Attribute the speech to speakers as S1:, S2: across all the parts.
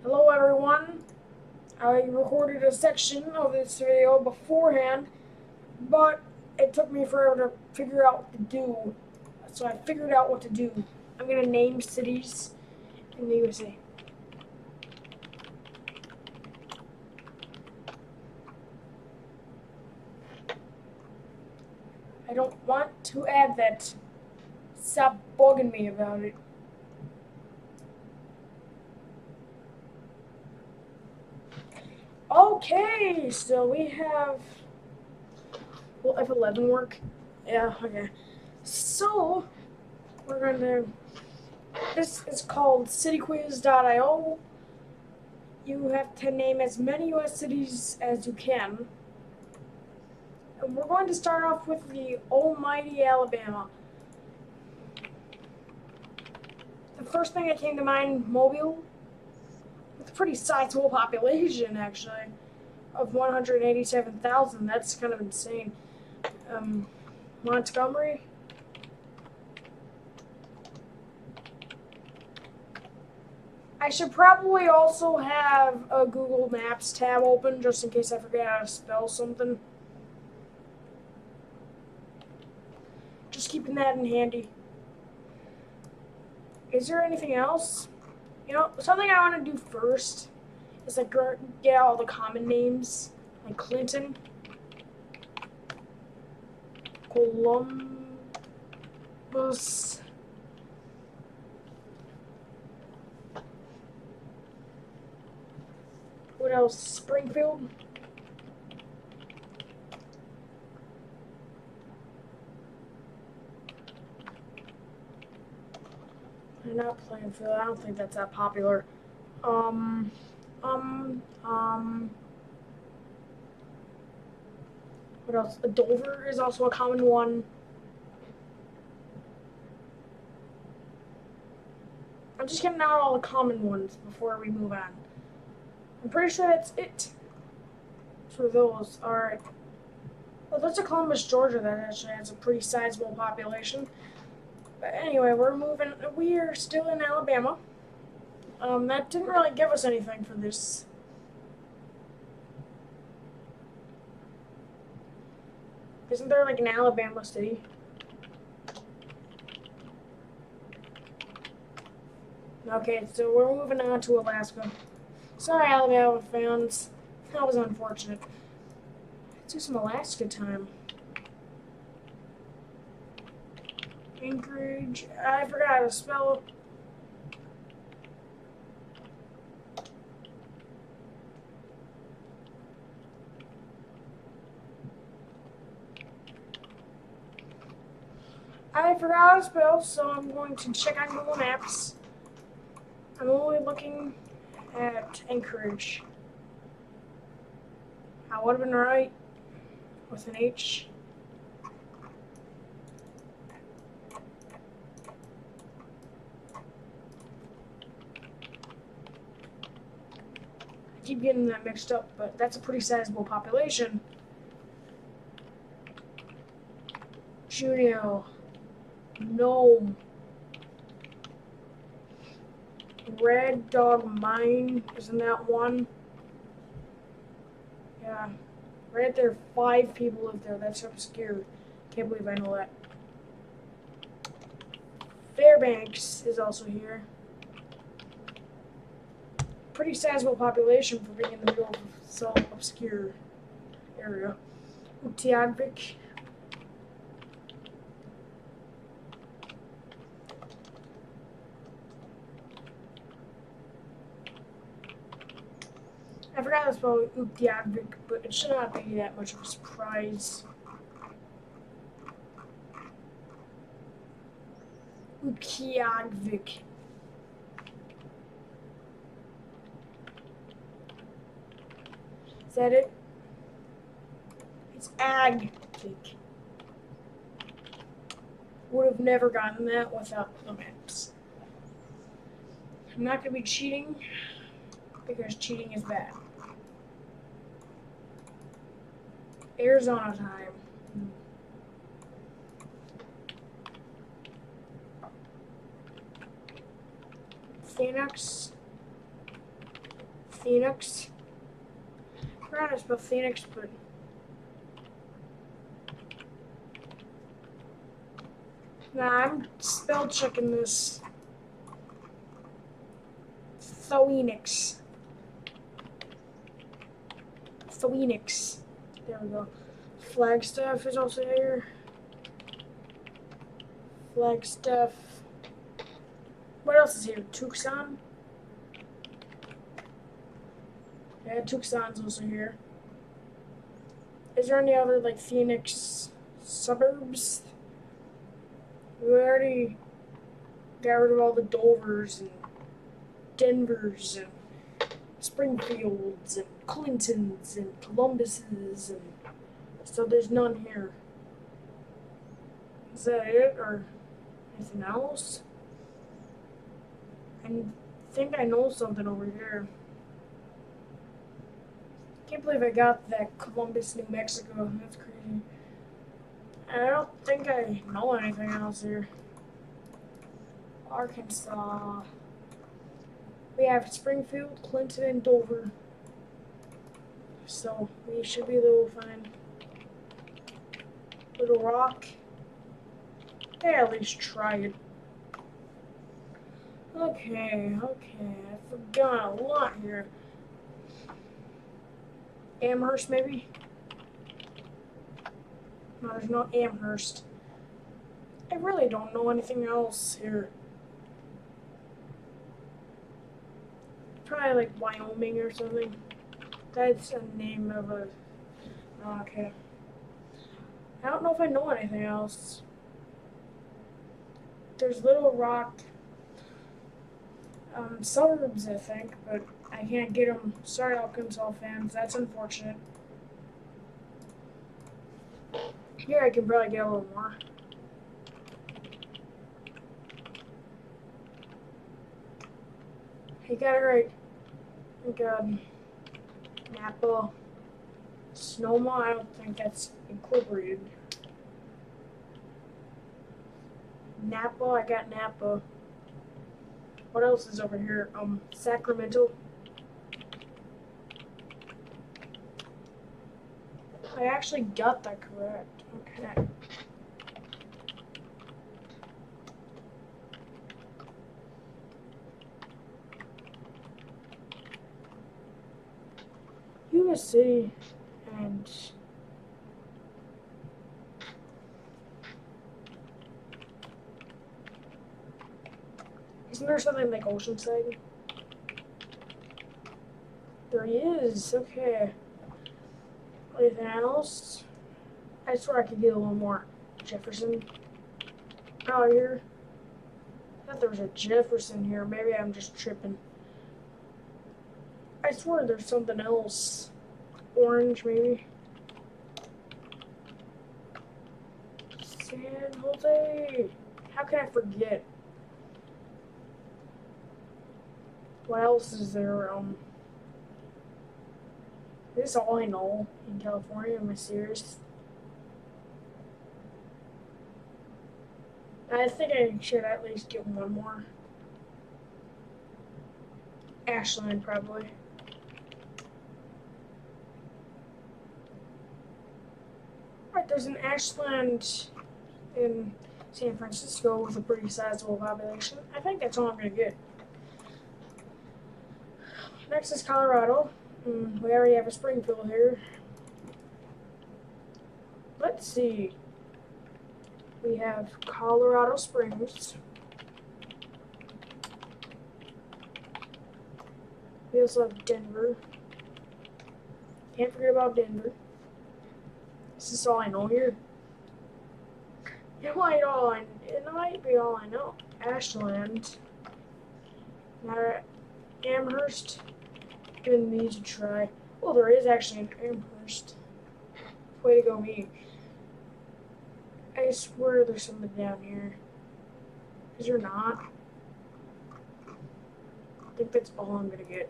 S1: Hello everyone. I recorded a section of this video beforehand, but it took me forever to figure out what to do. So I figured out what to do. I'm gonna name cities in the USA. I don't want to add that. Stop bugging me about it. Okay, so we have. Will F11 work? Yeah, okay. So, we're going to. This is called cityquiz.io. You have to name as many US cities as you can. And we're going to start off with the almighty Alabama. The first thing that came to mind, Mobile, with a pretty sizable population, actually, of 187,000. That's kind of insane. Montgomery. I should probably also have a Google Maps tab open just in case I forget how to spell something. Just keeping that in handy. Is there anything else? You know, something I want to do first is like get all the common names, like Clinton, Columbus. What else? Springfield. I'm not Plainfield. I don't think that's that popular. Um, um, um. What else? Dover is also a common one. I'm just getting out all the common ones before we move on. I'm pretty sure that's it for those. Alright. Well, that's a Columbus, Georgia that actually has a pretty sizable population. But anyway, we're moving. We are still in Alabama. That didn't really give us anything for this. Isn't there like an Alabama city? Okay, so we're moving on to Alaska. Sorry, Alabama fans. That was unfortunate. Let's do some Alaska time. Anchorage. I forgot how to spell. I forgot how to spell, so I'm going to check on Google Maps. I'm only looking at Anchorage. I would have been right with an H. I keep getting that mixed up, but that's a pretty sizable population. Juneau, Nome, Red Dog Mine, isn't that one? Yeah, right there, 5 people live there. That's obscure. Can't believe I know that. Fairbanks is also here. Pretty sizable population for being in the middle of some obscure area. Utqiagvik. I forgot to spell Utqiagvik, but it should not be that much of a surprise. Utqiagvik. Is that it? It's Agvik. Would have never gotten that without the maps. I'm not going to be cheating because cheating is bad. Arizona time. Phoenix. Phoenix. I forgot how to spell Phoenix, but nah, I'm spell checking this. Phoenix. Phoenix. There we go. Flagstaff is also here. Flagstaff. What else is here? Tucson? Yeah, Tucson's also here. Is there any other, like, Phoenix suburbs? We already got rid of all the Dovers and Denvers and Springfields and Clintons and Columbuses, and so there's none here. Is that it, or anything else? I think I know something over here. Can't believe I got that Columbus, New Mexico. That's crazy. I don't think I know anything else here. Arkansas. We have Springfield, Clinton, and Dover. So we should be able to find Little Rock. Yeah, at least try it. Okay. I forgot a lot here. Amherst, maybe? No, there's no Amherst. I really don't know anything else here. Probably like Wyoming or something. That's a name of a... Oh, okay. I don't know if I know anything else. There's Little Rock suburbs, I think, but I can't get them. Sorry, Arkansas fans. That's unfortunate. Here I can probably get a little more. You got it right. Thank God. Napa. Sonoma, I don't think that's incorporated. Napa, I got Napa. What else is over here? Sacramento. I actually got that correct. Okay. U.S. City and isn't there something like Oceanside? There is. Okay. Anything else? I swear I could get a little more. Jefferson. Out here. I thought there was a Jefferson here. Maybe I'm just tripping. I swear there's something else. Orange, maybe. San Jose. How can I forget? What else is there? Is this all I know in California? Am I serious? I think I should at least get one more. Ashland, probably. Alright, there's an Ashland in San Francisco with a pretty sizable population. I think that's all I'm going to get. Next is Colorado. We already have a Springfield here. Let's see. We have Colorado Springs. We also have Denver. Can't forget about Denver. This is all I know here. It might be all I know. Ashland. Now, Amherst. Giving these a try. Oh, there is actually an Amherst. Way to go, me. I swear there's something down here. Is there not? I think that's all I'm gonna get.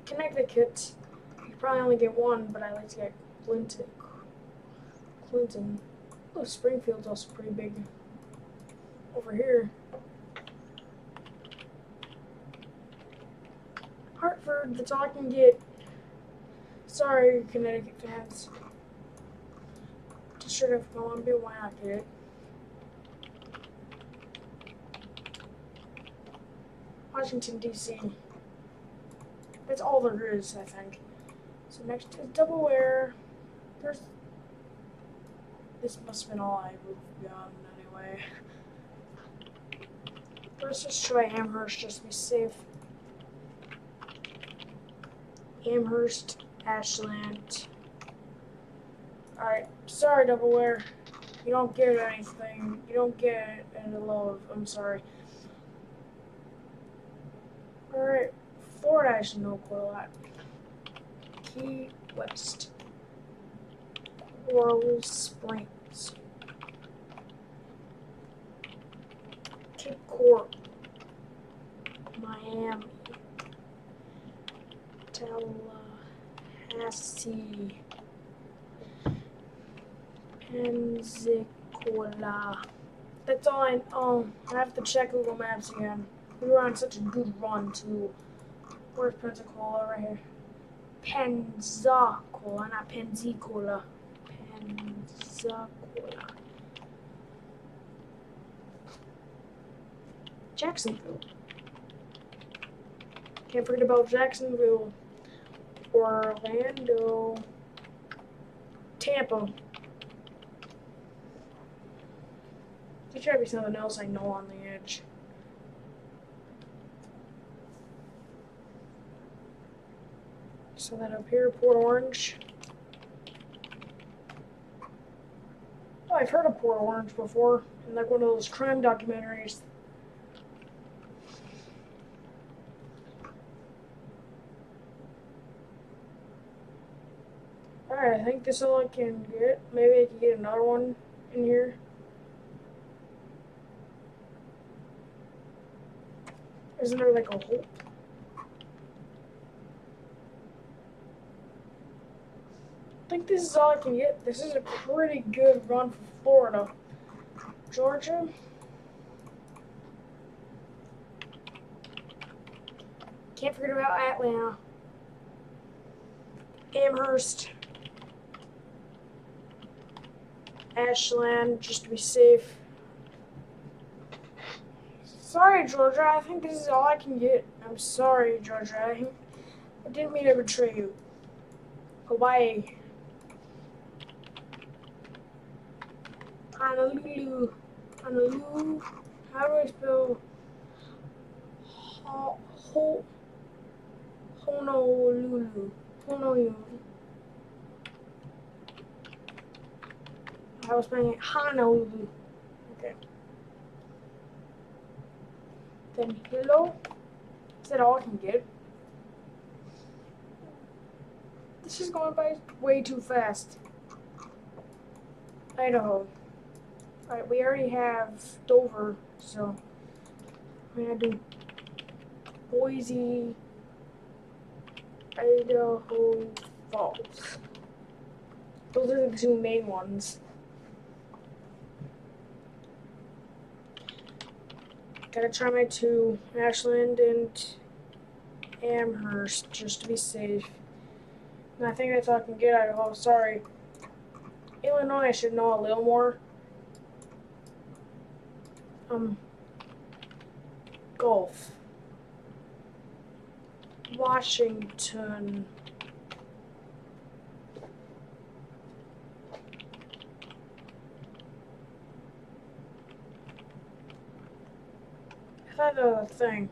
S1: Connecticut. You probably only get one, but I like to get Clinton. Oh, Springfield's also pretty big. Over here. Hartford. That's all I can get. Sorry, Connecticut fans. District of Columbia, why not get it? Washington, D.C. That's all there is, I think. So next is Delaware. First, this must have been all I would have gotten anyway. First, let's try Amherst just to be safe. Amherst, Ashland. Alright, sorry, Delaware. You don't get anything. You don't get any love. I'm sorry. Alright, Florida, I should know quite a lot. Key West. Coral Springs. Cape Coral. Miami. Tallahassee. Pensacola. That's all I have to check Google Maps again. We were on such a good run too. Where's Pensacola? Right here. Pensacola, not Pensacola. Pensacola. Jacksonville. Can't forget about Jacksonville. Orlando. Tampa. There's gotta be something else I know on the edge. So that up here, Port Orange. Oh, I've heard of Port Orange before, in like one of those crime documentaries. Alright, I think this is all I can get. Maybe I can get another one in here. Isn't there like a hole? I think this is all I can get. This is a pretty good run for Florida. Georgia. Can't forget about Atlanta. Amherst. Ashland, just to be safe. Sorry, Georgia. I think this is all I can get. I'm sorry, Georgia. I didn't mean to betray you. Hawaii. Honolulu. Honolulu. How do I spell Honolulu? Honolulu. I was spelling it Honolulu. Okay. Then Hilo. Is that all I can get? This is going by way too fast. Idaho. Alright, we already have Dover, so I'm gonna do Boise, Idaho Falls. Those are the two main ones. Gotta try my two, Ashland and Amherst, just to be safe. And I think that's all I can get out of. Oh, sorry. Illinois, I should know a little more. Gulf. Washington. I thought of a thing.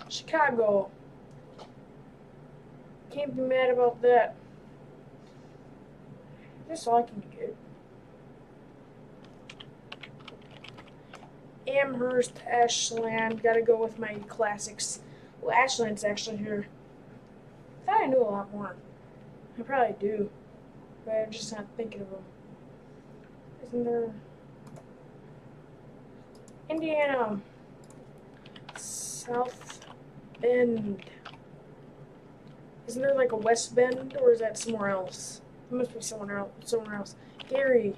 S1: Chicago. Can't be mad about that. That's all I can get. Amherst, Ashland. Gotta go with my classics. Well, Ashland's actually here. I thought I knew a lot more. I probably do, but I'm just not thinking of them. Isn't there? Indiana. South Bend. Isn't there like a West Bend, or is that somewhere else? It must be somewhere else. Somewhere else. Gary.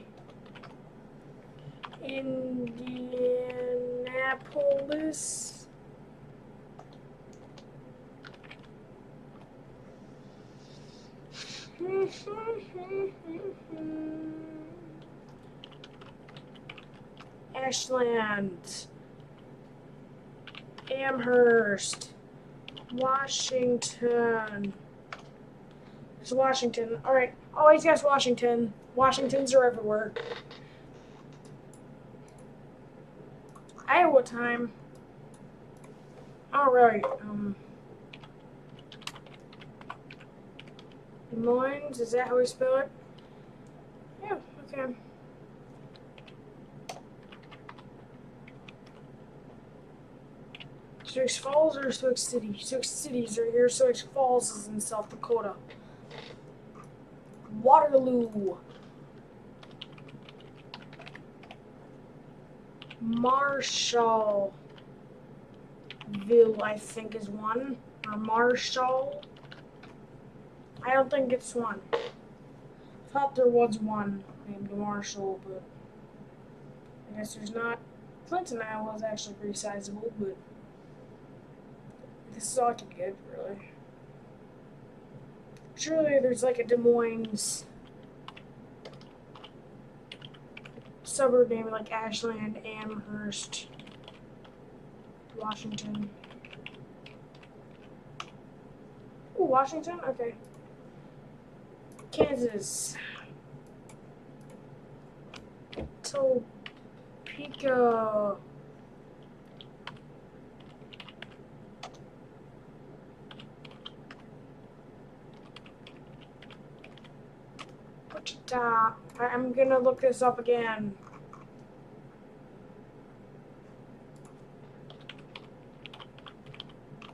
S1: Indianapolis. Ashland, Amherst, Washington. It's Washington. Alright, always guess Washington. Washingtons are everywhere. Iowa time. Alright, Des Moines, is that how we spell it? Yeah, okay. Sioux Falls or Sioux City? Sioux City's right here, Sioux Falls is in South Dakota. Waterloo. Marshallville, I think, is one. Or Marshall. I don't think it's one. I thought there was one named Marshall, but I guess there's not. Clinton, Iowa is actually pretty sizable, but this is all I can get, really. Surely there's like a Des Moines suburb named like Ashland, Amherst, Washington. Ooh, Washington? Okay. Kansas. Topeka. Wichita. I'm gonna look this up again.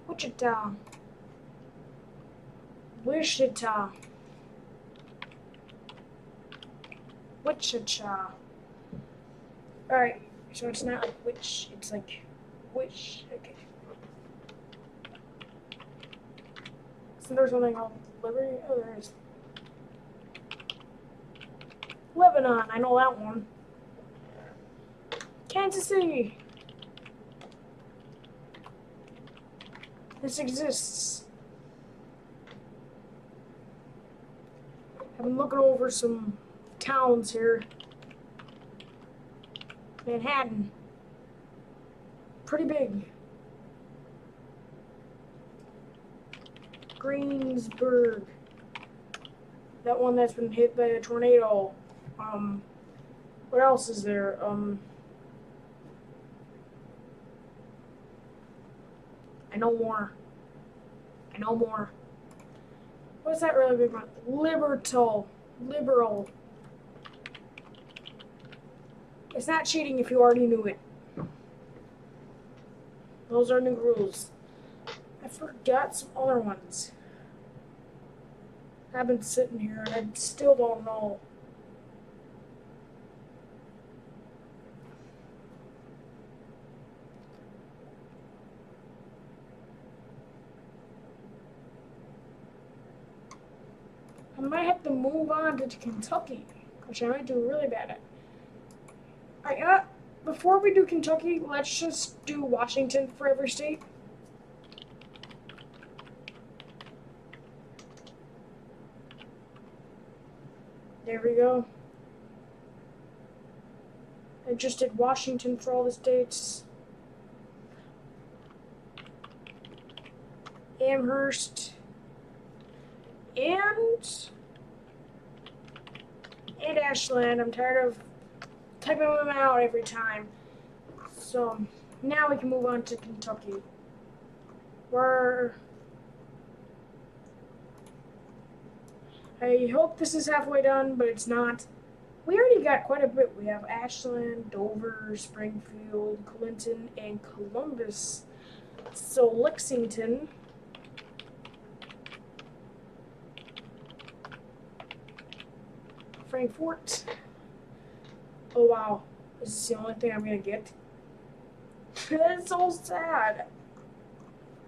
S1: Wichita. Wichita. Wichita. Alright, so it's not like which, it's like which. Okay. So there's something called Liberty. Oh, there is. Lebanon, I know that one. Kansas City. This exists. I've been looking over some towns here. Manhattan. Pretty big. Greensburg. That one that's been hit by a tornado. What else is there? I know more. I know more. What's that really big one? Liberal. It's not cheating if you already knew it. Those are new rules. I forgot some other ones. I've been sitting here and I still don't know. I might have to move on to Kentucky, which I might do really bad at. Alright, before we do Kentucky, let's just do Washington for every state. There we go. I just did Washington for all the states. Amherst. And Ashland. I'm tired of typing them out every time. So now we can move on to Kentucky. I hope this is halfway done, but it's not. We already got quite a bit. We have Ashland, Dover, Springfield, Clinton, and Columbus. So Lexington. Frankfort. Oh wow, this is the only thing I'm gonna get. That's so sad.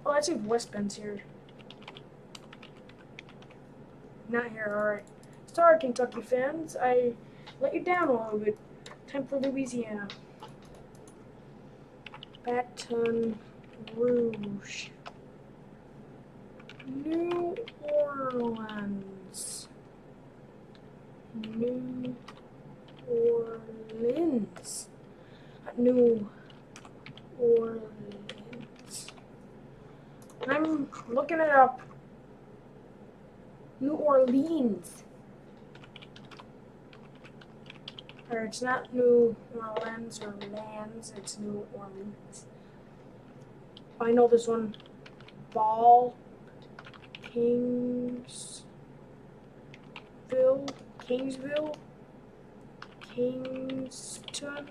S1: Oh, let's see if West Bend's here. Not here, alright. Sorry, Kentucky fans. I let you down a little bit. Time for Louisiana. Baton Rouge. New Orleans. New Orleans. New Orleans. I'm looking it up. New Orleans. Or it's not New Orleans or Lands, it's New Orleans. I know this one. Ball. Kingsville. Kingston.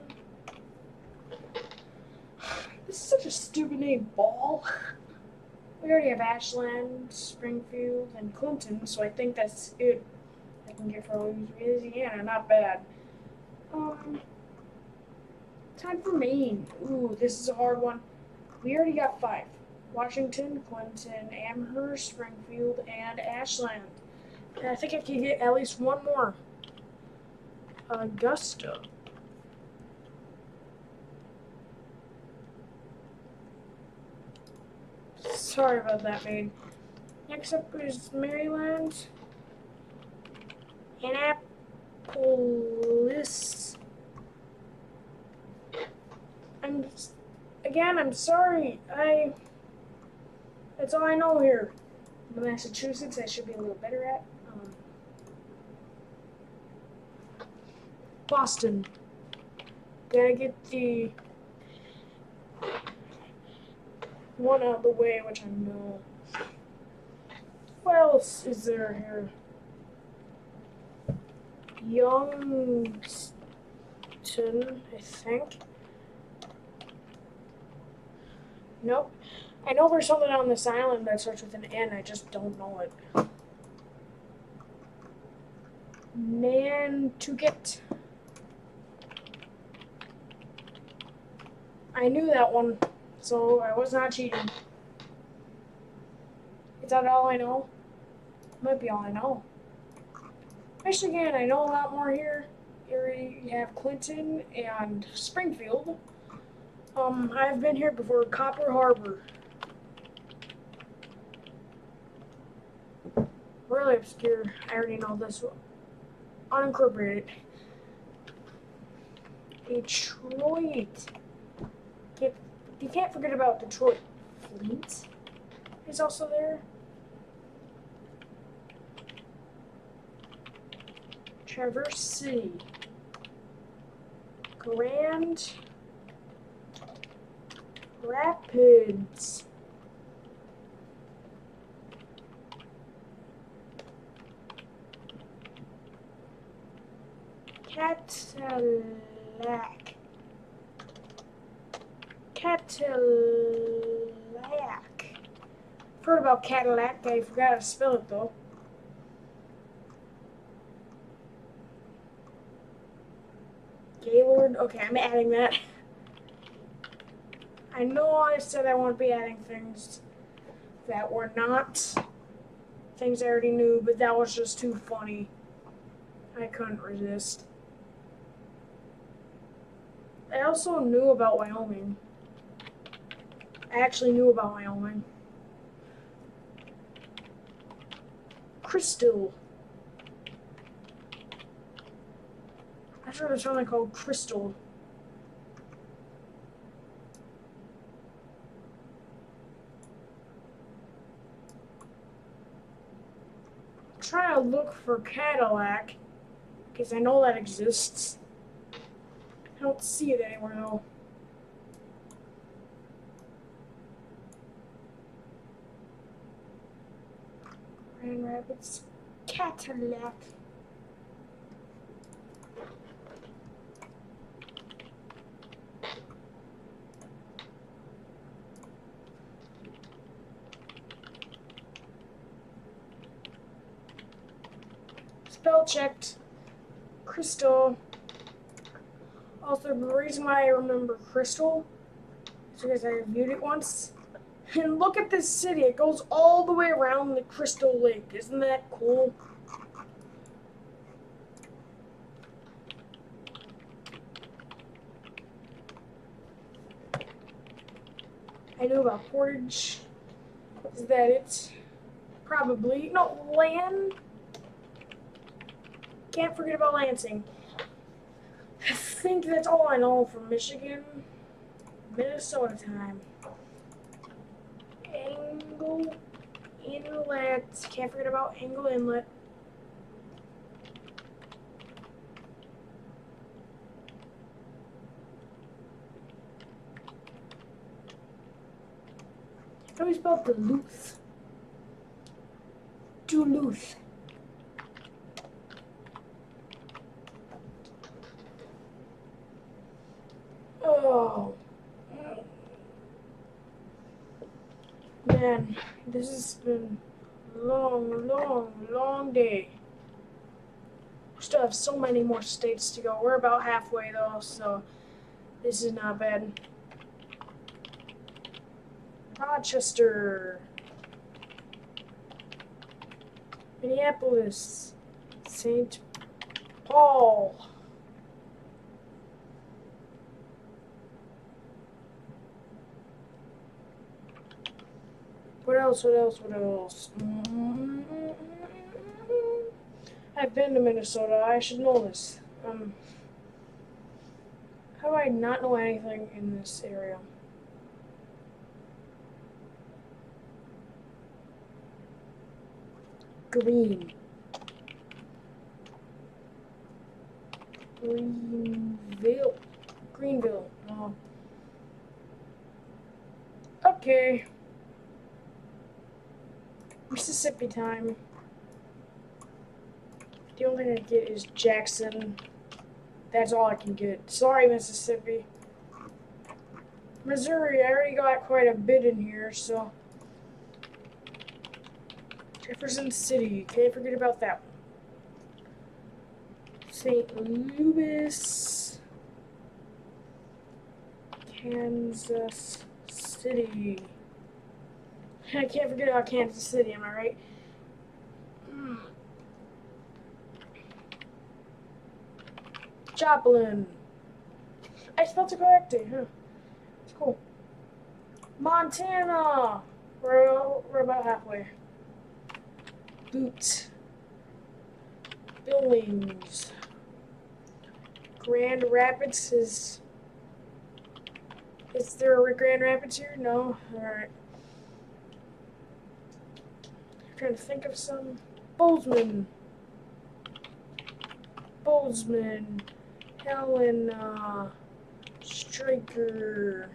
S1: This is such a stupid name, Ball. We already have Ashland, Springfield, and Clinton, so I think that's it. I can get for Louisiana, not bad. Time for Maine. Ooh, this is a hard one. We already got 5. Washington, Clinton, Amherst, Springfield, and Ashland. And I think I can get at least one more. Augusta. Sorry about that, Maine. Next up is Maryland. Annapolis. I'm sorry. That's all I know here. Massachusetts, I should be a little better at. Boston. Gotta get the one out of the way, which I know. What else is there here? Youngstown, I think. Nope. I know there's something on this island that starts with an N, I just don't know it. Nantucket. I knew that one, so I was not cheating. Is that all I know? Might be all I know. Actually, again, I know a lot more here. Here you have Clinton and Springfield. I've been here before. Copper Harbor. Really obscure. I already know this one. Unincorporated. Detroit. You can't forget about Detroit. Fleet is also there. Traverse City. Grand Rapids. Cadillac. I've heard about Cadillac. I forgot how to spell it though. Gaylord. Okay, I'm adding that. I know I said I won't be adding things that were not things I already knew, but that was just too funny. I couldn't resist. I also knew about Wyoming. I actually knew about Wyoming. Crystal. I heard of something called Crystal. I'm trying to look for Cadillac, because I know that exists. I don't see it anywhere though. Grand Rapids, Cadillac. Spell checked. Crystal. Also, the reason why I remember Crystal is because I reviewed it once. And look at this city. It goes all the way around the Crystal Lake. Isn't that cool? I know about Portage. Is that it? Probably. No, land. Can't forget about Lansing. I think that's all I know from Michigan. Minnesota time. Angle Inlet. Can't forget about Angle Inlet. How do we spell Duluth? Duluth. Oh. Man, this has been a long day. We still have so many more states to go. We're about halfway though, so this is not bad. Rochester, Minneapolis, St. Paul. What else? I've been to Minnesota. I should know this. How do I not know anything in this area? Greenville. Oh. Okay. Mississippi time. The only thing I get is Jackson. That's all I can get. Sorry, Mississippi. Missouri, I already got quite a bit in here, so. Jefferson City, can't forget about that one. St. Louis, Kansas City. I can't forget about Kansas City, am I right? Joplin. I spelled it correctly, huh? It's cool. Montana. We're about halfway. Butte. Billings. Grand Rapids is there a Grand Rapids here? No? Alright. I'm trying to think of some. Bozeman. Helena. Straker.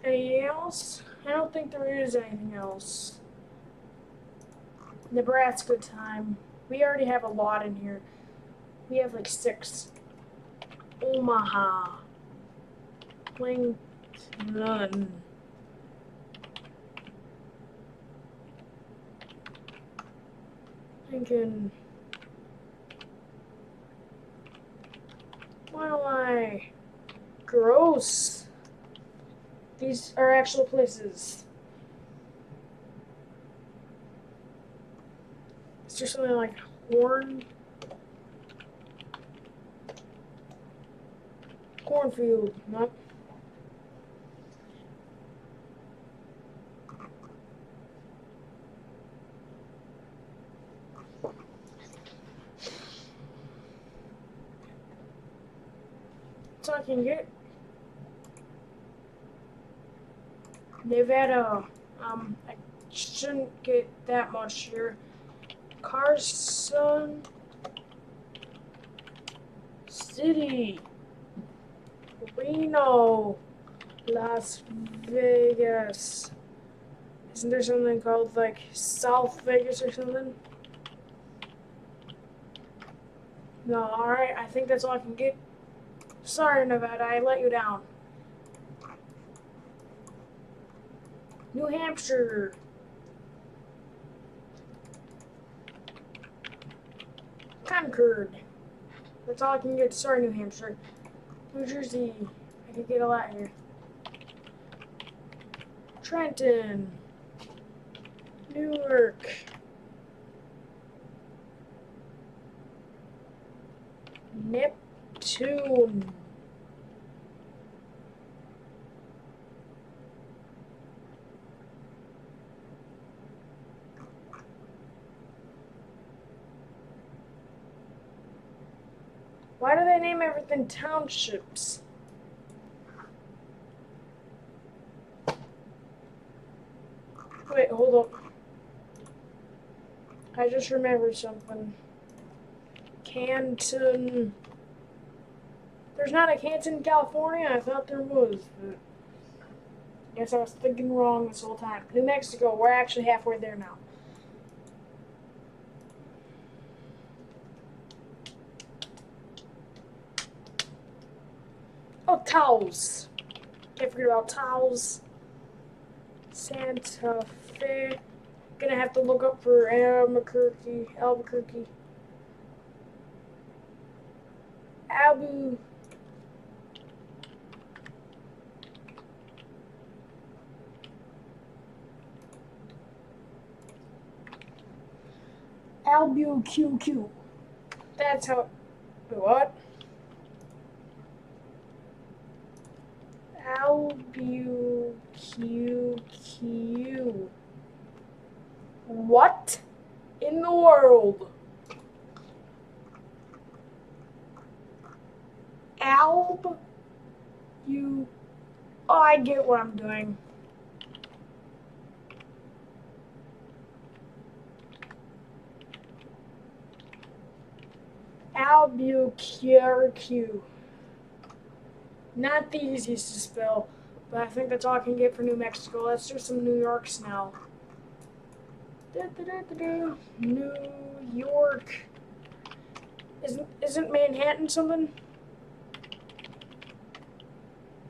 S1: Anything else? I don't think there is anything else. Nebraska time. We already have a lot in here. We have like 6. Omaha. None. Thinking. Why am I? Gross. These are actual places. Is there something like Horn? Cornfield. Nope. So I can get Nevada. I shouldn't get that much here. Carson City, Reno, Las Vegas. Isn't there something called like South Vegas or something? No, alright, I think that's all I can get. Sorry, Nevada, I let you down. New Hampshire. Concord. That's all I can get. Sorry, New Hampshire. New Jersey. I could get a lot here. Trenton. Newark. Neptune. Why do they name everything townships? Wait, hold up. I just remembered something. Canton. There's not a Canton, California? I thought there was, but I guess I was thinking wrong this whole time. New Mexico, we're actually halfway there now. Oh, Taos. Can't forget about Taos. Santa Fe. Gonna have to look up for Albuquerque. Albuquerque. That's how. What? Albuquerque. What in the world? You. Oh, I get what I'm doing. Albuquerque. Not the easiest to spell, but I think that's all I can get for New Mexico. Let's do some New Yorks now. New York. Isn't Manhattan something?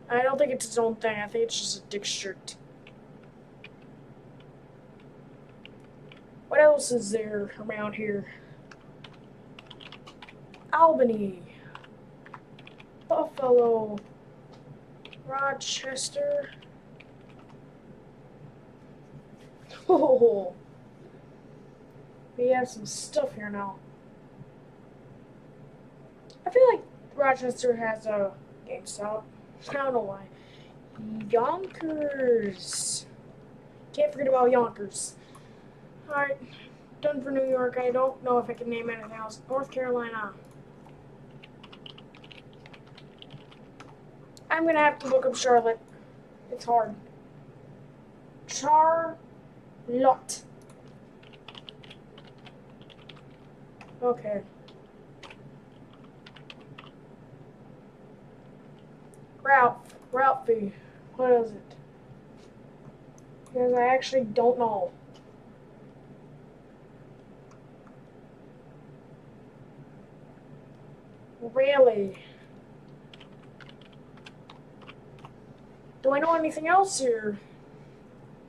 S1: I don't think it's its own thing. I think it's just a district. What else is there around here? Albany. Buffalo. Rochester. Oh, we have some stuff here now. I feel like Rochester has a GameStop. I don't know why. Yonkers. Can't forget about Yonkers. Alright, done for New York. I don't know if I can name anything else. North Carolina. I'm gonna have to look up Charlotte. It's hard. Charlotte. Okay. Ralphie. What is it? Because I actually don't know. Really? Do I know anything else here?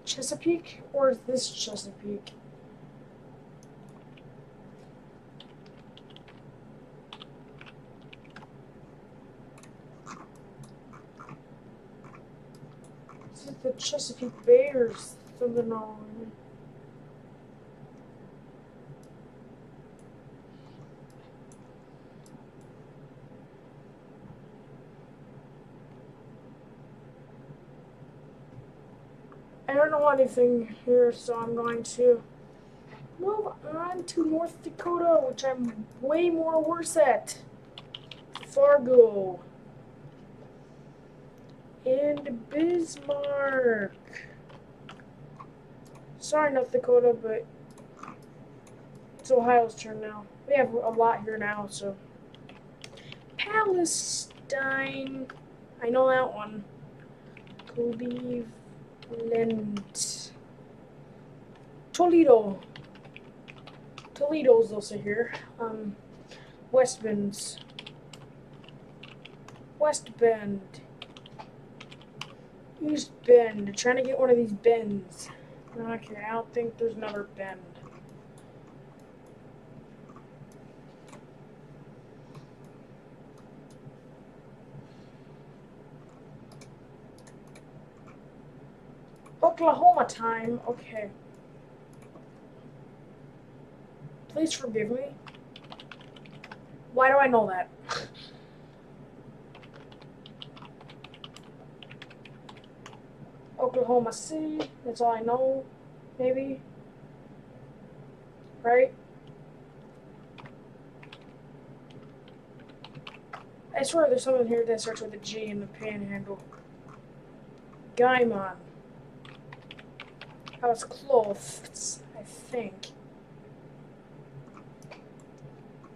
S1: Chesapeake? Or is this Chesapeake? Is it the Chesapeake Bay or something wrong? I don't know anything here, so I'm going to move on to North Dakota, which I'm way more worse at. Fargo. And Bismarck. Sorry, North Dakota, but it's Ohio's turn now. We have a lot here now, so. Palestine. I know that one. Cleveland. Toledo. Toledo's also here. West Bend. West Bend. East Bend. Trying to get one of these bends. Okay, I don't think there's another bend. Oklahoma time. Okay. Please forgive me. Why do I know that? Oklahoma City. That's all I know. Maybe. Right? I swear there's someone here that starts with a G in the panhandle. Gaimon. I was close, I think.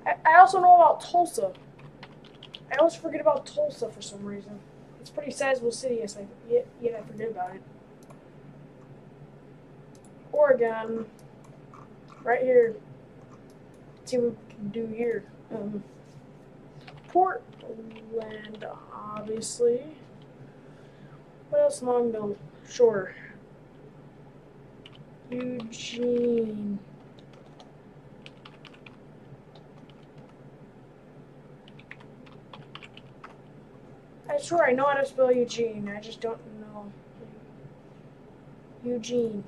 S1: I also know about Tulsa. I always forget about Tulsa for some reason. It's a pretty sizable city, yet I forget about it. Oregon. Right here. Let's see what we can do here. Portland, obviously. What else? Longville. Sure. Eugene. I swear I know how to spell Eugene. I just don't know. Eugene.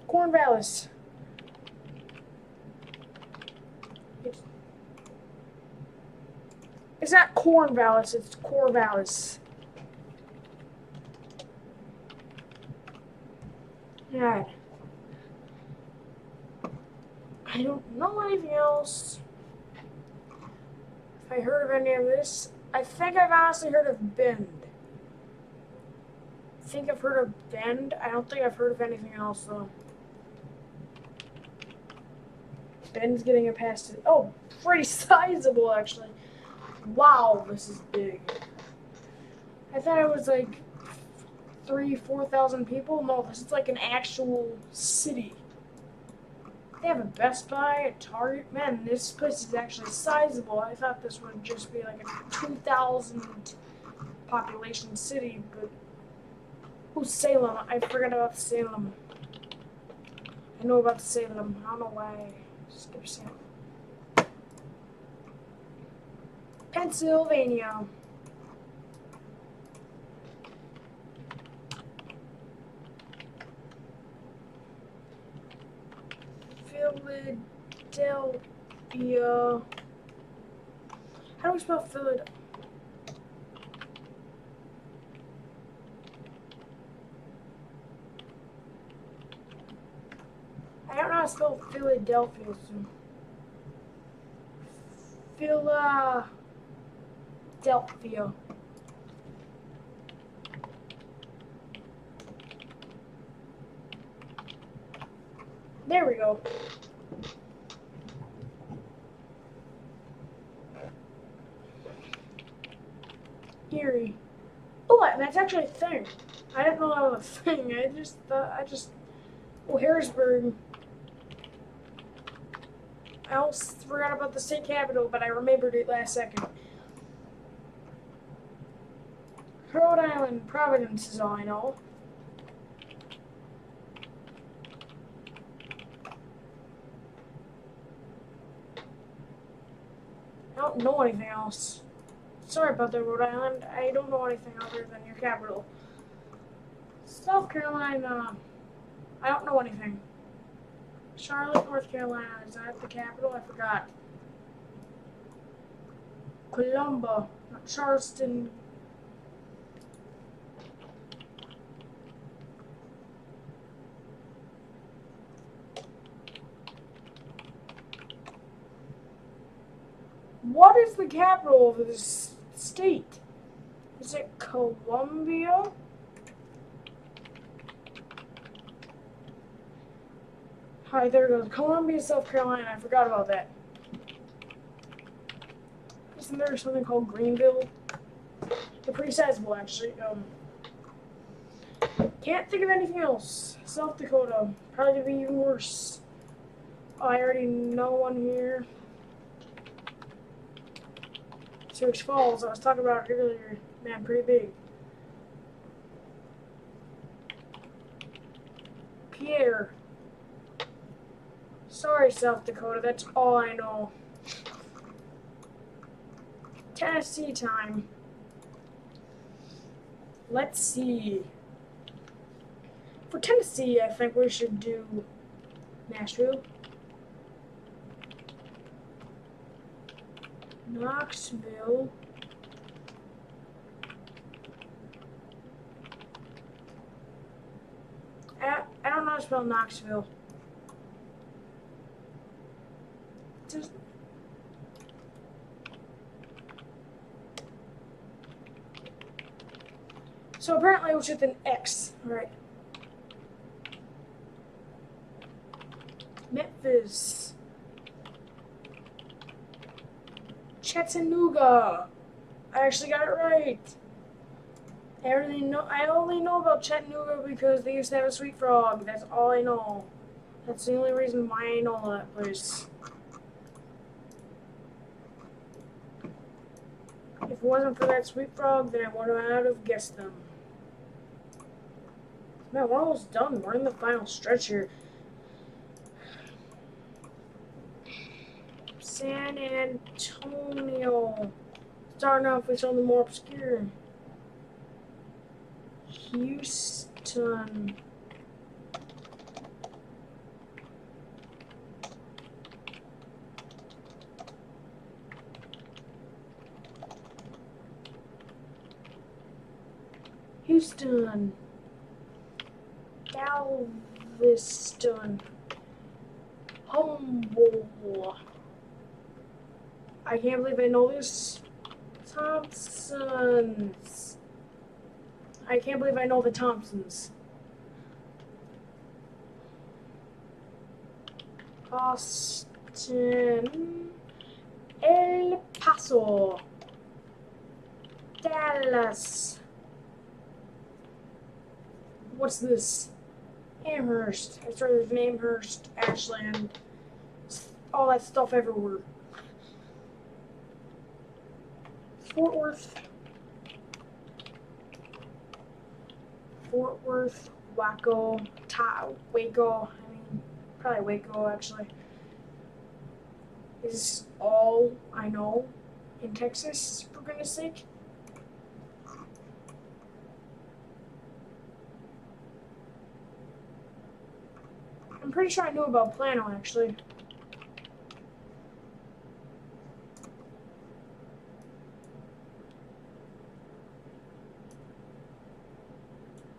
S1: Cornvallis. It's not Cornvallis, it's Corvallis. Yeah. I don't know anything else. If I heard of any of this, I think I've honestly heard of Bend. I think I've heard of Bend. I don't think I've heard of anything else though. Bend's getting a pass to. Oh, pretty sizable actually. Wow, this is big. I thought it was like 3,000-4,000 people. No, this is like an actual city. They have a Best Buy, a Target. Man, this place is actually sizable. I thought this would just be like a 2,000 population city, but oh, Salem. I forgot about Salem. I know about Salem. I don't know why I skipped Salem. Pennsylvania. Philadelphia. How do we spell Philadelphia? I don't know how to spell Philadelphia. So. Philadelphia. There we go. Erie. Oh, that's actually a thing. I didn't know that was a thing. I just thought, oh, Harrisburg. I almost forgot about the state capital, but I remembered it last second. Rhode Island, Providence is all I know. I don't know anything else. Sorry about that, Rhode Island. I don't know anything other than your capital. South Carolina. I don't know anything. Charlotte, North Carolina. Is that the capital? I forgot. Columba. Not Charleston. What is the capital of this state? Is it Columbia? Hi, there it goes. Columbia, South Carolina. I forgot about that. Isn't there something called Greenville? They're pretty sizable, actually. Can't think of anything else. South Dakota. Probably gonna be even worse. Oh, I already know one here. Sioux Falls, I was talking about earlier. Man, pretty big. Pierre. Sorry, South Dakota, that's all I know. Tennessee time. Let's see. For Tennessee, I think we should do Nashville. Knoxville. I don't spell Knoxville? Just... So apparently it was with an X. Alright. Memphis. Chattanooga. I actually got it right. I only know about Chattanooga because they used to have a Sweet Frog. That's all I know. That's the only reason why I know that place. If it wasn't for that Sweet Frog, then I would not have guessed them. Man, we're almost done. We're in the final stretch here. San Antonio. Starting off with something more obscure. Houston. Houston. Galveston. Humboldt. I can't believe I know this. Thompsons. I can't believe I know the Thompsons. Austin. El Paso. Dallas. What's this? Amherst. I started with Amherst, Ashland, all that stuff everywhere. Fort Worth. Waco, Waco. I mean, probably Waco actually. Is all I know in Texas, for goodness sake. I'm pretty sure I knew about Plano, actually.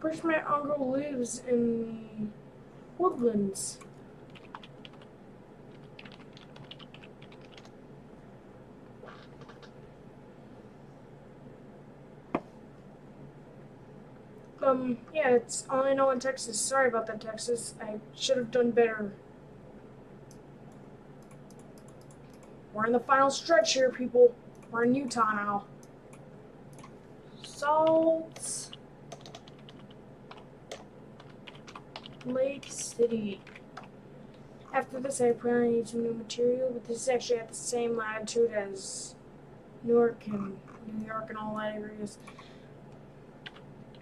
S1: Pretty sure my uncle lives in the Woodlands. Yeah, it's all I know in Texas. Sorry about that, Texas. I should have done better. We're in the final stretch here, people. We're in Utah now. Salt Lake City. After this, I plan to need some new material, but this is actually at the same latitude as Newark and New York and all that areas.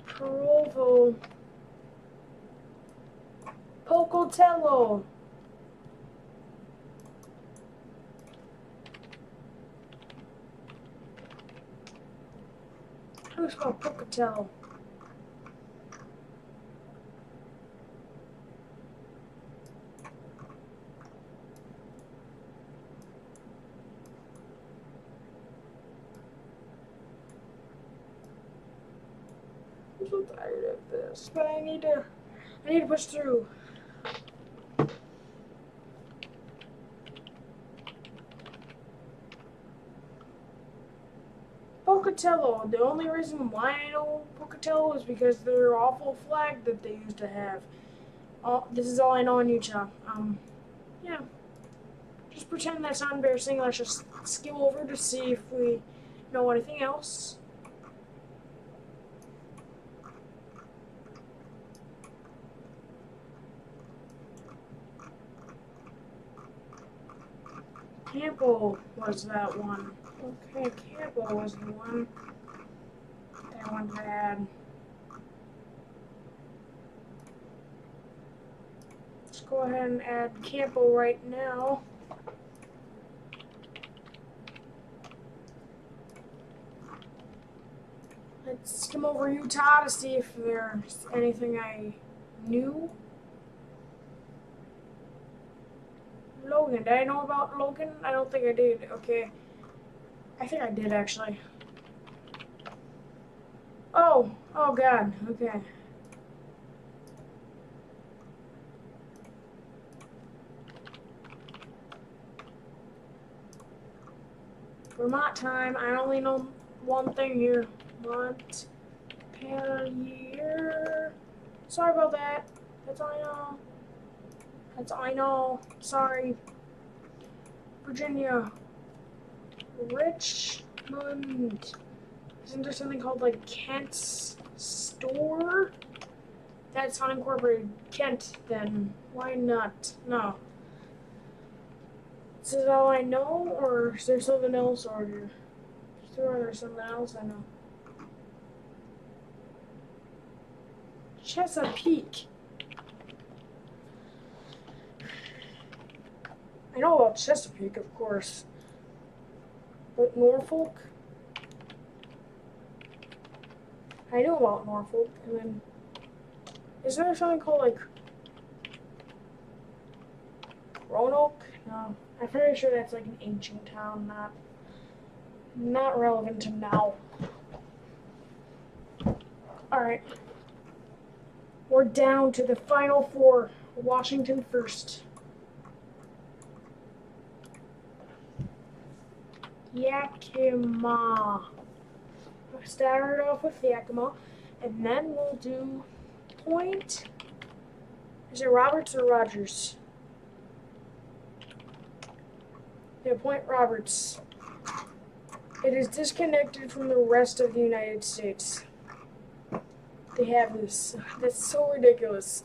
S1: Provo. Pocatello. How do you spell Pocatello? I'm so tired of this, but I need to push through. Pocatello. The only reason why I know Pocatello is because their awful flag that they used to have. This is all I know in Utah. Yeah. Just pretend that's not embarrassing. Let's just skim over to see if we know anything else. Campo was that one. Okay, Campo was the one. That one bad. Let's go ahead and add Campo right now. Let's skim over Utah to see if there's anything I knew. Logan. Did I know about Logan? I don't think I did. Okay. I think I did, actually. Oh. Oh, God. Okay. Vermont time. I only know one thing here. Montpelier. Sorry about that. That's all I know. That's all I know. Sorry. Virginia. Richmond. Isn't there something called like Kent's Store? That's unincorporated Kent, then. Why not? No. Is this all I know, or is there something else over here? Is there something else I know? Chesapeake. I know about Chesapeake, of course. But Norfolk? I know about Norfolk, and then... Is there something called, like... Roanoke? No. I'm pretty sure that's, like, an ancient town, not relevant to now. Alright. We're down to the final four. Washington first. Yakima. Start off with Yakima, and then we'll do Point. Is it Roberts or Rogers? Yeah, Point Roberts. It is disconnected from the rest of the United States. They have this. That's so ridiculous.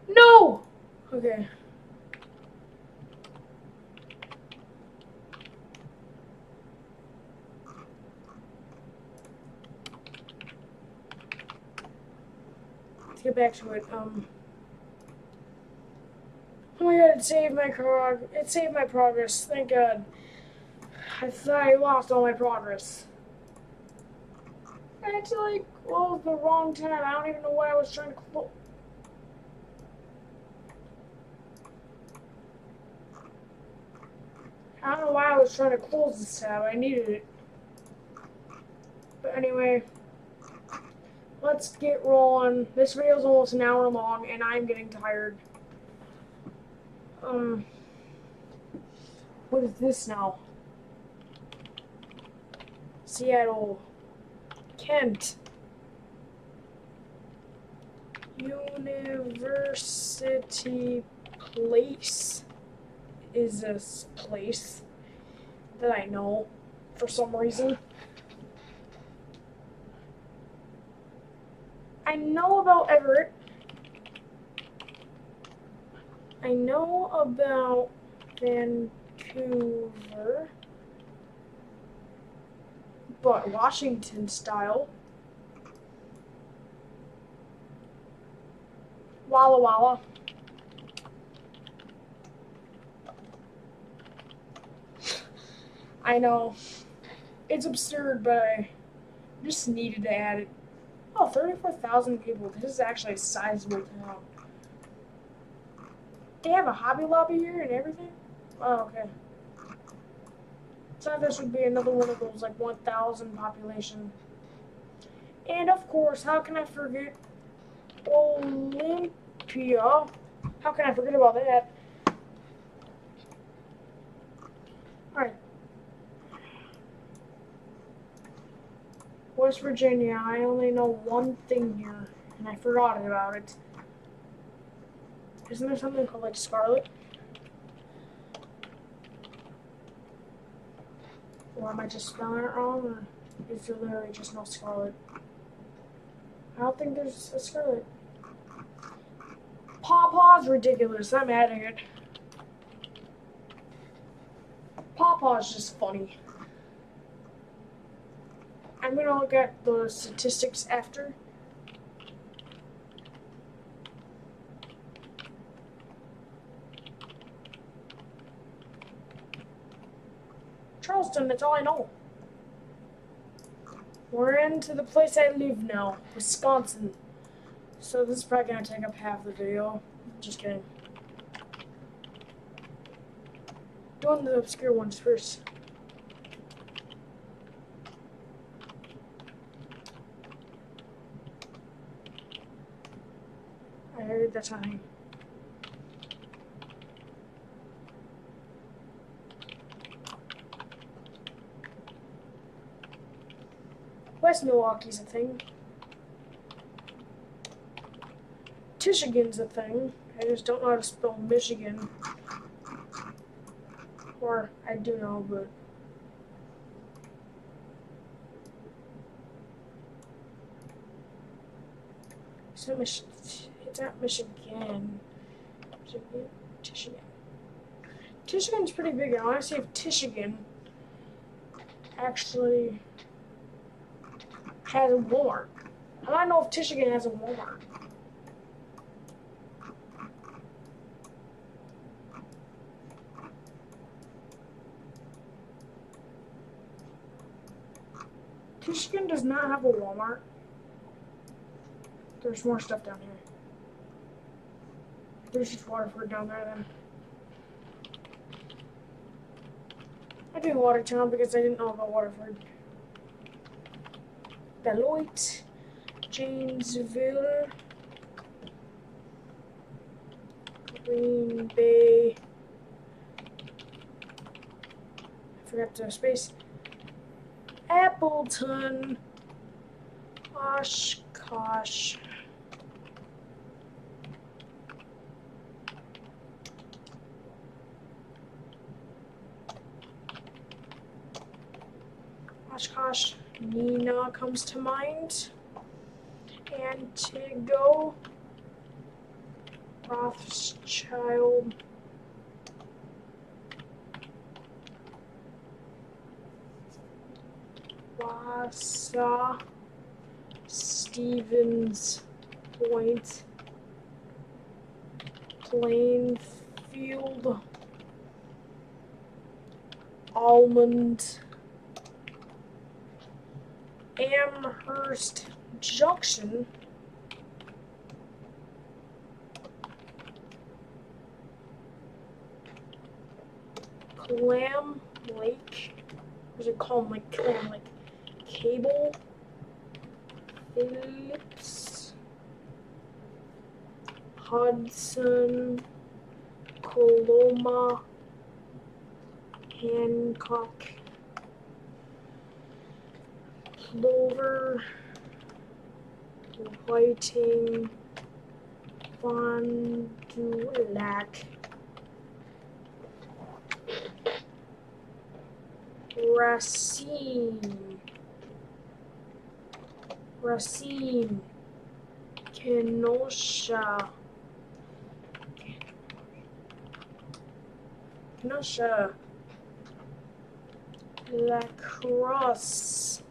S1: No! Okay. Let's get back to it. Oh my god, it saved my progress. Thank God. I thought I lost all my progress. It's like, well, the wrong time. I don't even know why I was trying to close. I don't know why I was trying to close this tab. I needed it. But anyway, let's get rolling. This video is almost an hour long, and I'm getting tired. What is this now? Seattle. Kent. University Place is this place that I know for some reason. I know about Everett. I know about Vancouver. But Washington style. Walla Walla. I know. It's absurd, but I just needed to add it. Oh, 34,000 people. This is actually a sizable town. They have a Hobby Lobby here and everything? Oh, okay. So this would be another one of those, like, 1,000 population. And, of course, how can I forget Olympia? How can I forget about that? Alright. West Virginia. I only know one thing here, and I forgot about it. Isn't there something called, like, Scarlet? Or am I just spelling it wrong, or is there literally just no Scarlet? I don't think there's a Scarlet. Pawpaw's ridiculous. I'm adding it. Pawpaw's just funny. I'm gonna look at the statistics after. Charleston, that's all I know. We're into the place I live now, Wisconsin. So this is probably gonna take up half the video. Just kidding. Doing the obscure ones first. I heard that's nothing. West Milwaukee's a thing. Michigan's a thing. I just don't know how to spell Michigan. Or I do know, but it's not Michigan. Michigan. Michigan's pretty big. I want to see if Michigan actually has a Walmart. I want to know if Michigan has a Walmart. Michigan does not have a Walmart. There's more stuff down here. There's just Waterford down there then. I did Watertown because I didn't know about Waterford. Beloit, Janesville, Green Bay. I forgot the space. Appleton, Oshkosh. Oshkosh, Nina comes to mind. Antigo, Rothschild, Wausau, Stevens Point, Plainfield, Almond, Amherst Junction, Clam Lake, what is it called? Like Clam Lake, Cable, Phillips, Hudson, Coloma, Hancock, Clover, Whiting, Fond du Lac, Racine, Kenosha, La Crosse,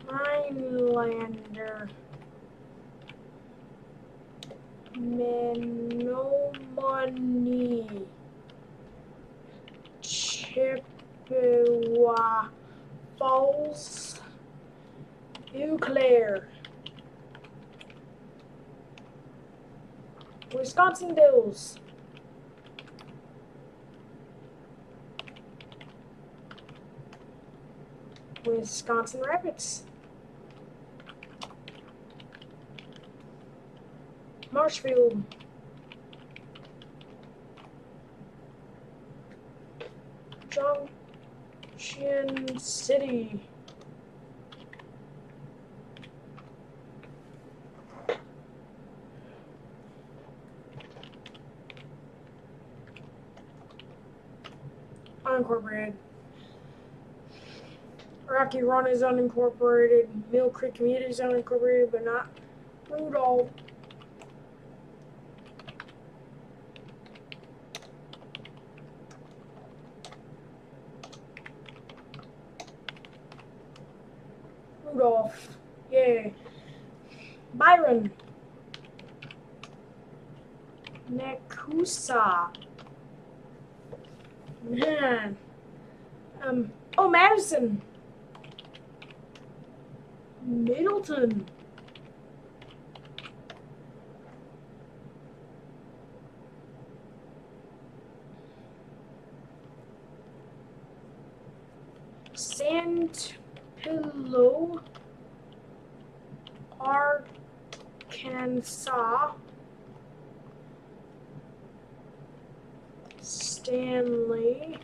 S1: Rhinelander, Menominee, Chippewa Falls, Eau Claire, Wisconsin Dells, Wisconsin Rapids, Marshfield, Junction City, unincorporated. Rocky Run is unincorporated. Mill Creek Community is unincorporated, but not Rudolph. Rudolph. Yay. Byron. Nakusa. Man. Oh, Madison. Middleton. Sandpillow, Arkansas, Stanley,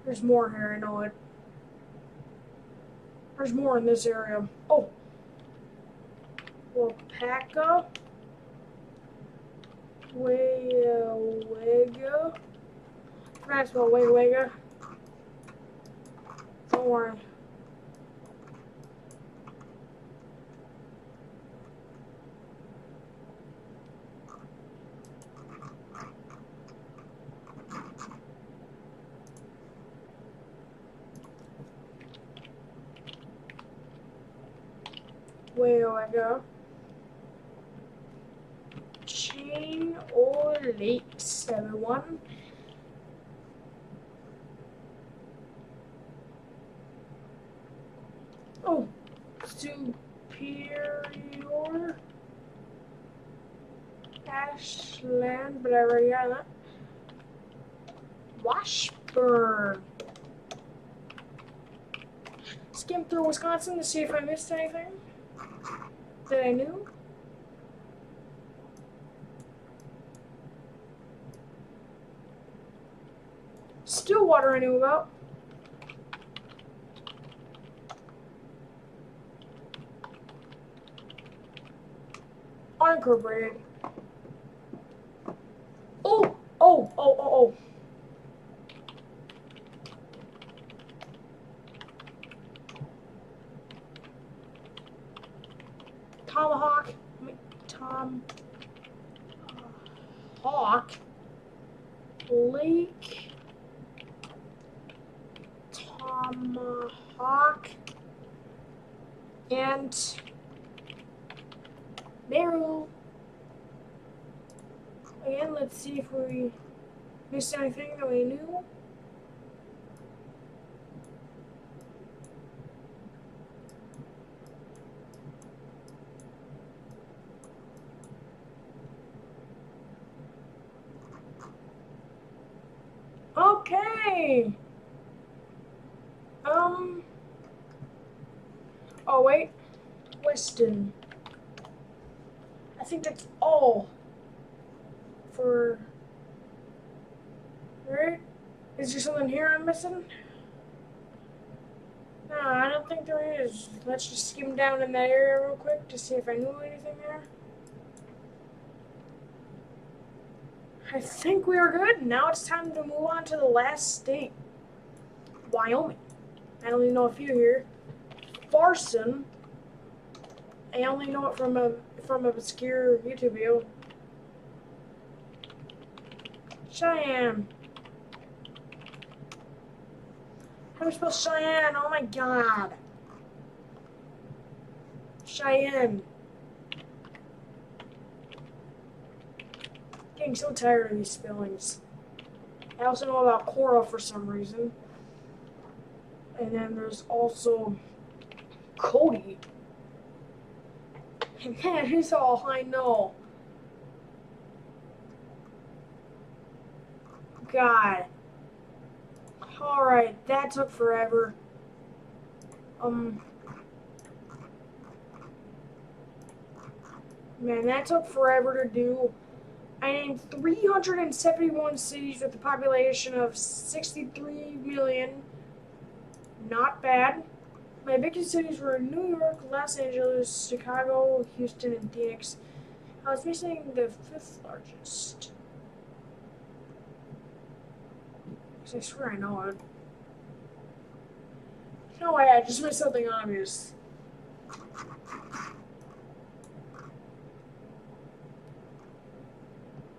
S1: There's more here, I know it. There's more in this area. Oh! Wapaka. Wega. That's about Wega. Don't worry. Wega. Chain or lakes, everyone. Oh, Superior Ashland, but I already got that. Washburn. Skim through Wisconsin to see if I missed anything that I knew. Stillwater I knew about. Unincorporated. Oh. Tomahawk. Hawk. Lake. Tomahawk. And Narrow. Again, let's see if we missed anything that we knew. Okay. Oh wait, Weston. I think that's all for. Right? Is there something here I'm missing? No, I don't think there is. Let's just skim down in that area real quick to see if I knew anything there. I think we are good. Now it's time to move on to the last state. Wyoming. I only know a few here. Farson. I only know it from a obscure YouTube video. Cheyenne. How do you spell Cheyenne? Oh my god. Cheyenne. Getting so tired of these spellings. I also know about Cora for some reason. And then there's also Cody. And that is all I know. God. Alright, that took forever. Man, that took forever to do. I named 371 cities with a population of 63 million. Not bad. My biggest cities were New York, Los Angeles, Chicago, Houston, and Phoenix. I was missing the 5th largest. Because I swear I know it. No way, I just missed something obvious.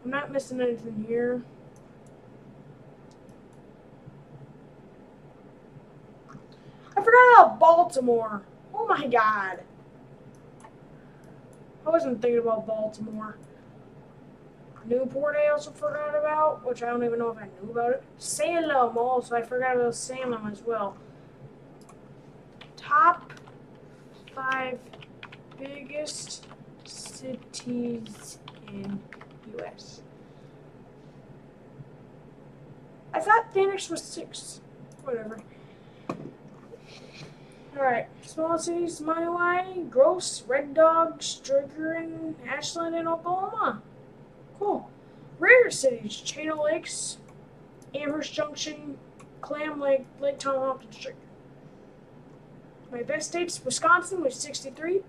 S1: I'm not missing anything here. I forgot about Baltimore. Oh my god. I wasn't thinking about Baltimore. Newport I also forgot about, which I don't even know if I knew about it. Salem also, I forgot about Salem as well. Top 5 biggest cities in US. I thought Phoenix was 6. Whatever. Alright, small cities, Monterey, Gross, Red Dog, Strickland, Ashland, and Oklahoma. Cool. Rare cities, Channel Lakes, Amherst Junction, Clam Lake, Lake Tomahawk District. My best states: Wisconsin with 63,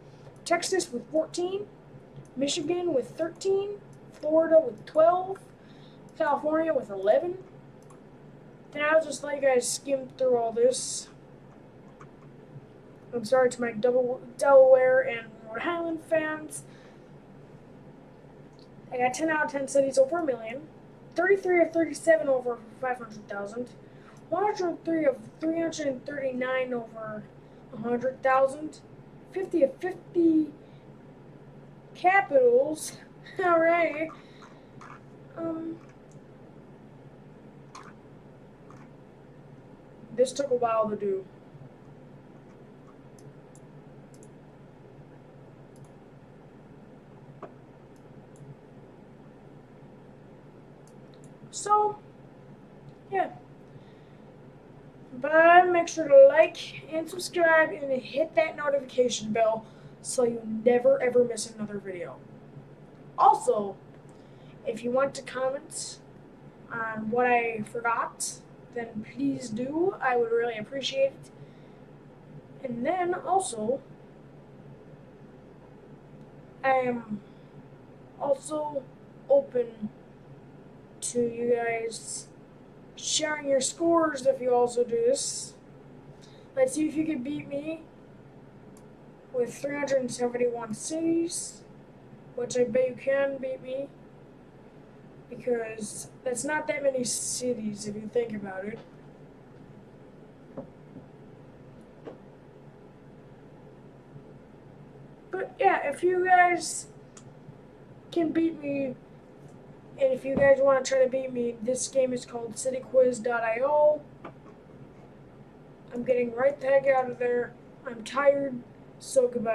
S1: Texas with 14, Michigan with 13, Florida with 12, California with 11. Then I'll just let you guys skim through all this. I'm sorry to my Delaware and Rhode Island fans. I got 10 out of 10 cities over a million, 33 of 37 over 500,000, 103 of 339 over 100,000, 50 of 50 capitals. Alright. This took a while to do. So, yeah. But make sure to like and subscribe and hit that notification bell so you never ever miss another video. Also, if you want to comment on what I forgot, then please do. I would really appreciate it. And then also, I am also open to you guys sharing your scores if you also do this. Let's see if you can beat me with 371 cities, which I bet you can beat me, because that's not that many cities if you think about it. But yeah, if you guys can beat me, and if you guys want to try to beat me, this game is called cityquiz.io. I'm getting right the heck out of there. I'm tired, so goodbye.